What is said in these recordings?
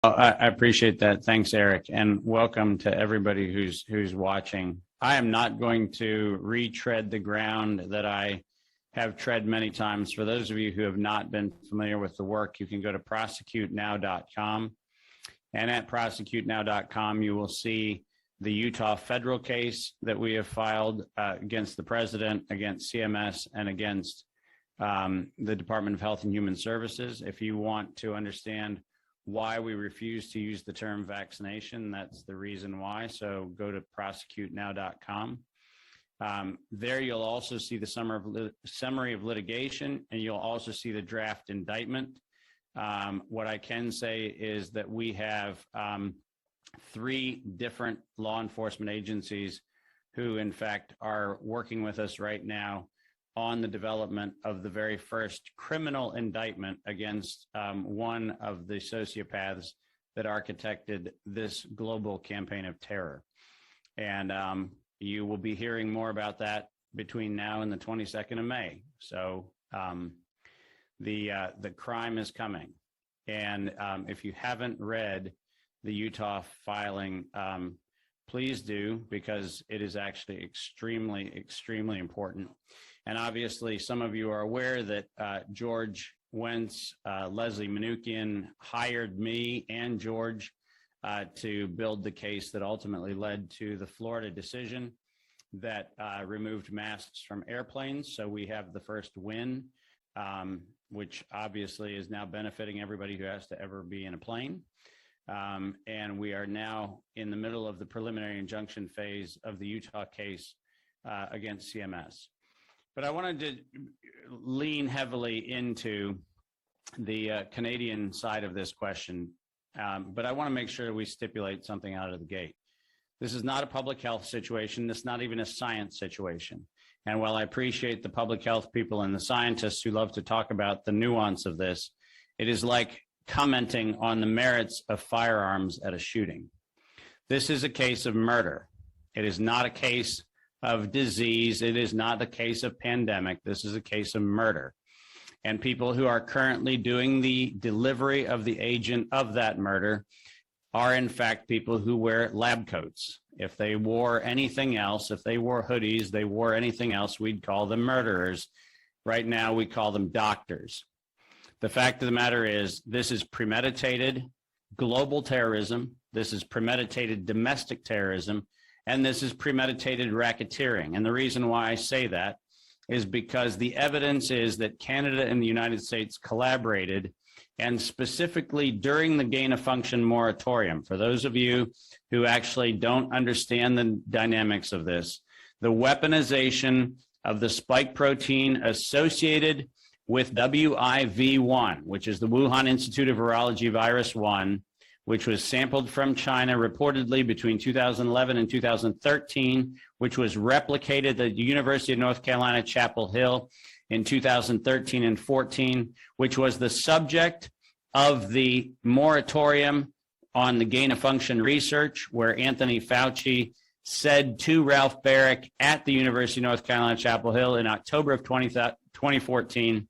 I appreciate that. Thanks, Eric, and welcome to everybody who's watching. I am not going to retread the ground that I have tread many times. For those of you who have not been familiar with the work, you can go to prosecutenow.com, and at prosecutenow.com you will see the Utah federal case that we have filed against the president, against CMS, and against the Department of Health and Human Services. If you want to understand why we refuse to use the term vaccination, that's the reason why. So go to prosecutenow.com. There you'll also see the summary of litigation, and you'll also see the draft indictment. What I can say is that we have 3 different law enforcement agencies who, in fact, are working with us right now on the development of the very first criminal indictment against one of the sociopaths that architected this global campaign of terror. And you will be hearing more about that between now and the 22nd of May. So the crime is coming. And if you haven't read the Utah filing, please do, because it is actually extremely, extremely important. And obviously, some of you are aware that George Wentz, Leslie Manookian hired me and George to build the case that ultimately led to the Florida decision that removed masks from airplanes. So we have the first win, which obviously is now benefiting everybody who has to ever be in a plane. And we are now in the middle of the preliminary injunction phase of the Utah case against CMS. But I wanted to lean heavily into the Canadian side of this question, but I want to make sure we stipulate something out of the gate. This is not a public health situation. This is not even a science situation. And while I appreciate the public health people and the scientists who love to talk about the nuance of this, it is like commenting on the merits of firearms at a shooting. This is a case of murder. It is not a case of disease. It is not a case of pandemic. This is a case of murder. And people who are currently doing the delivery of the agent of that murder are in fact people who wear lab coats. If they wore anything else, if they wore hoodies, they wore anything else, we'd call them murderers. Right now, we call them doctors. The fact of the matter is, this is premeditated global terrorism. This is premeditated domestic terrorism. And this is premeditated racketeering. And the reason why I say that is because the evidence is that Canada and the United States collaborated, and specifically during the gain-of-function moratorium. For those of you who actually don't understand the dynamics of this, the weaponization of the spike protein associated with WIV1, which is the Wuhan Institute of Virology virus 1, which was sampled from China reportedly between 2011 and 2013, which was replicated at the University of North Carolina, Chapel Hill in 2013 and 14, which was the subject of the moratorium on the gain-of-function research, where Anthony Fauci said to Ralph Barrick at the University of North Carolina, Chapel Hill in October of 2014,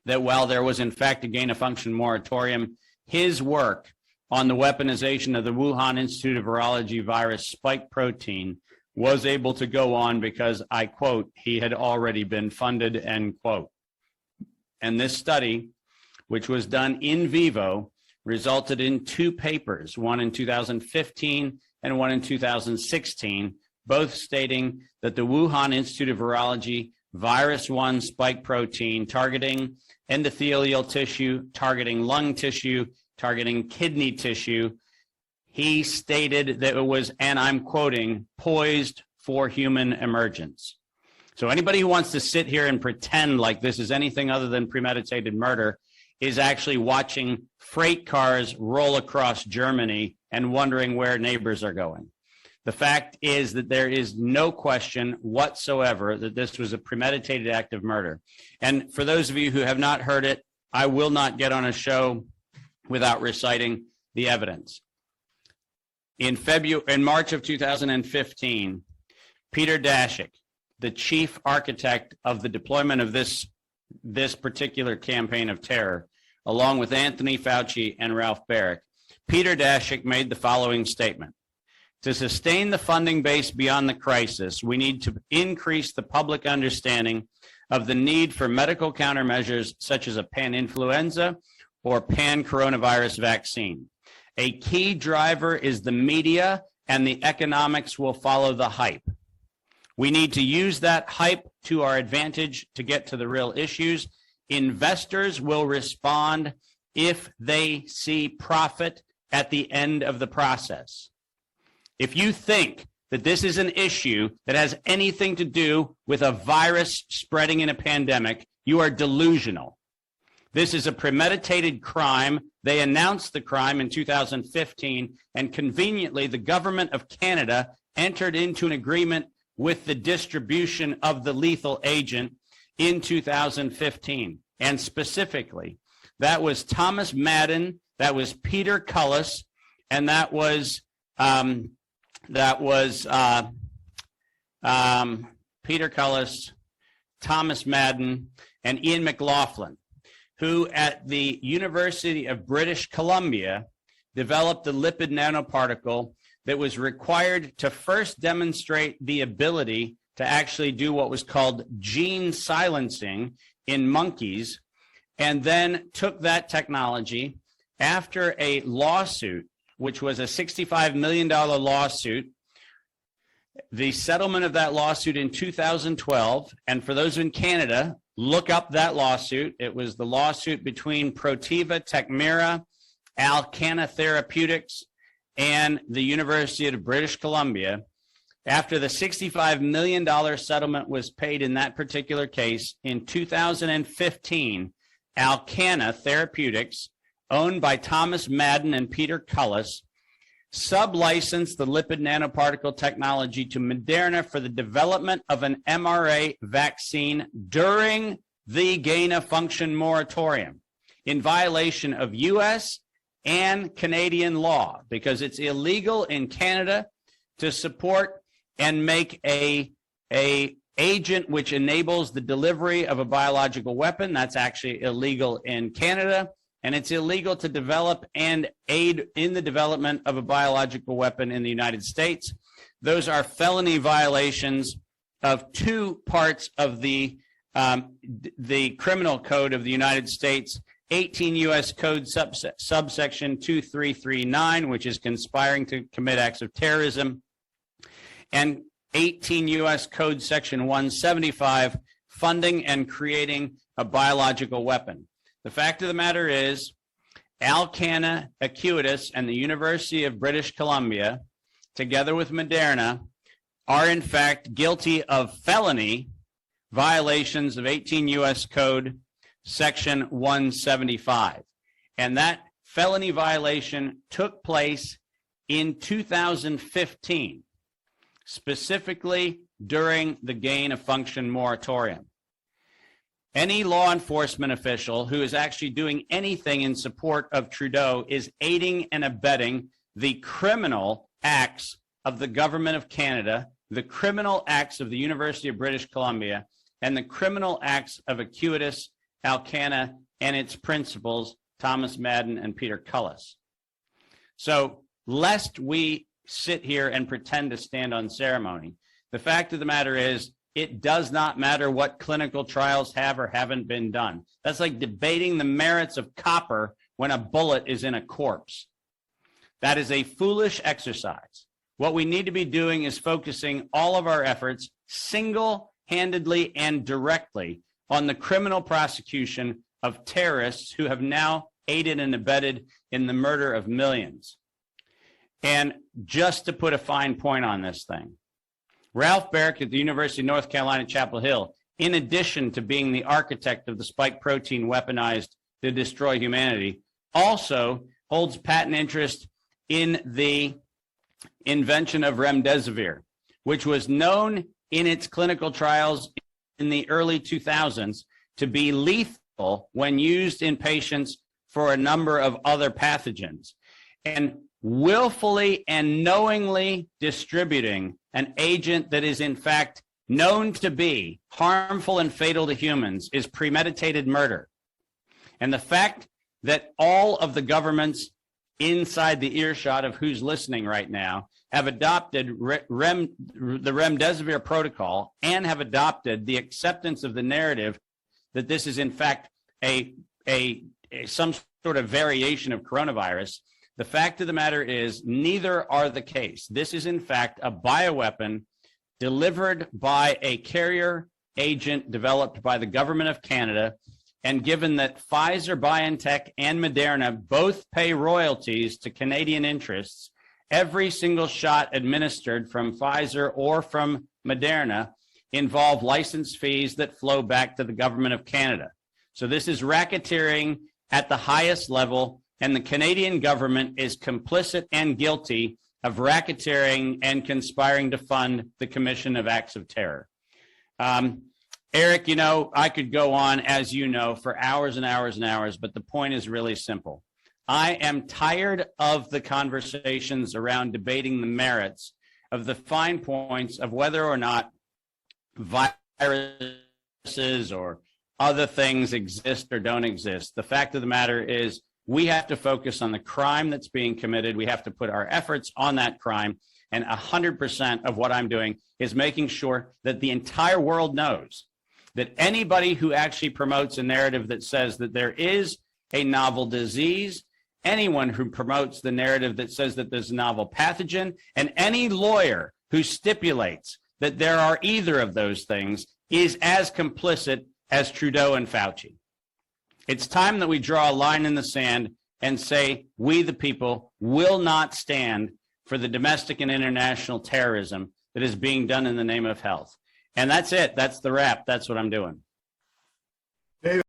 that while there was in fact a gain-of-function moratorium, his work on the weaponization of the Wuhan Institute of Virology virus spike protein was able to go on because, I quote, he had already been funded, end quote. And this study, which was done in vivo, resulted in 2 papers, one in 2015 and one in 2016, both stating that the Wuhan Institute of Virology virus 1 spike protein targeting endothelial tissue, targeting lung tissue, targeting kidney tissue, he stated that it was, and I'm quoting, poised for human emergence. So anybody who wants to sit here and pretend like this is anything other than premeditated murder is actually watching freight cars roll across Germany and wondering where neighbors are going. The fact is that there is no question whatsoever that this was a premeditated act of murder. And for those of you who have not heard it, I will not get on a show without reciting the evidence. In March of 2015, Peter Daszak, the chief architect of the deployment of this particular campaign of terror, along with Anthony Fauci and Ralph Barrick, Peter Daszak made the following statement: "To sustain the funding base beyond the crisis, we need to increase the public understanding of the need for medical countermeasures such as a pan-influenza or pan-coronavirus vaccine. A key driver is the media, and the economics will follow the hype. We need to use that hype to our advantage to get to the real issues. Investors will respond if they see profit at the end of the process." If you think that this is an issue that has anything to do with a virus spreading in a pandemic, you are delusional. This is a premeditated crime. They announced the crime in 2015, and conveniently, the government of Canada entered into an agreement with the distribution of the lethal agent in 2015. And specifically, that was Thomas Madden, that was Peter Cullis, and that was Peter Cullis, Thomas Madden, and Ian McLaughlin, who at the University of British Columbia developed the lipid nanoparticle that was required to first demonstrate the ability to actually do what was called gene silencing in monkeys, and then took that technology after a lawsuit, which was a $65 million lawsuit. The settlement of that lawsuit in 2012, and for those in Canada, look up that lawsuit. It was the lawsuit between Protiva, Tecmira, Alcanna Therapeutics, and the University of British Columbia. After the $65 million settlement was paid in that particular case, in 2015, Alcanna Therapeutics, owned by Thomas Madden and Peter Cullis, sublicensed the lipid nanoparticle technology to Moderna for the development of an mRNA vaccine during the gain-of-function moratorium, in violation of U.S. and Canadian law, because it's illegal in Canada to support and make a agent which enables the delivery of a biological weapon. That's actually illegal in Canada. And it's illegal to develop and aid in the development of a biological weapon in the United States. Those are felony violations of two parts of the criminal code of the United States, 18 U.S. Code subsection 2339, which is conspiring to commit acts of terrorism, and 18 U.S. Code section 175, funding and creating a biological weapon. The fact of the matter is, Alcanna, Acuitas, and the University of British Columbia, together with Moderna, are in fact guilty of felony violations of 18 U.S. Code Section 175. And that felony violation took place in 2015, specifically during the gain-of-function moratorium. Any law enforcement official who is actually doing anything in support of Trudeau is aiding and abetting the criminal acts of the government of Canada, the criminal acts of the University of British Columbia, and the criminal acts of Acuitas, Alcanna, and its principals, Thomas Madden and Peter Cullis. So, lest we sit here and pretend to stand on ceremony, the fact of the matter is, it does not matter what clinical trials have or haven't been done. That's like debating the merits of copper when a bullet is in a corpse. That is a foolish exercise. What we need to be doing is focusing all of our efforts single-handedly and directly on the criminal prosecution of terrorists who have now aided and abetted in the murder of millions. And just to put a fine point on this thing, Ralph Baric at the University of North Carolina, Chapel Hill, in addition to being the architect of the spike protein weaponized to destroy humanity, also holds patent interest in the invention of remdesivir, which was known in its clinical trials in the early 2000s to be lethal when used in patients for a number of other pathogens. And willfully and knowingly distributing an agent that is in fact known to be harmful and fatal to humans is premeditated murder. And the fact that all of the governments inside the earshot of who's listening right now have adopted the remdesivir protocol and have adopted the acceptance of the narrative that this is in fact some sort of variation of coronavirus. The fact of the matter is neither are the case. This is in fact a bioweapon delivered by a carrier agent developed by the government of Canada. And given that Pfizer, BioNTech, and Moderna both pay royalties to Canadian interests, every single shot administered from Pfizer or from Moderna involve license fees that flow back to the government of Canada. So this is racketeering at the highest level, and the Canadian government is complicit and guilty of racketeering and conspiring to fund the commission of acts of terror. Eric, you know, I could go on, as you know, for hours and hours and hours, but the point is really simple. I am tired of the conversations around debating the merits of the fine points of whether or not viruses or other things exist or don't exist. The fact of the matter is we have to focus on the crime that's being committed. We have to put our efforts on that crime. And 100% of what I'm doing is making sure that the entire world knows that anybody who actually promotes a narrative that says that there is a novel disease, anyone who promotes the narrative that says that there's a novel pathogen, and any lawyer who stipulates that there are either of those things is as complicit as Trudeau and Fauci. It's time that we draw a line in the sand and say, we the people will not stand for the domestic and international terrorism that is being done in the name of health. And that's it. That's the wrap. That's what I'm doing.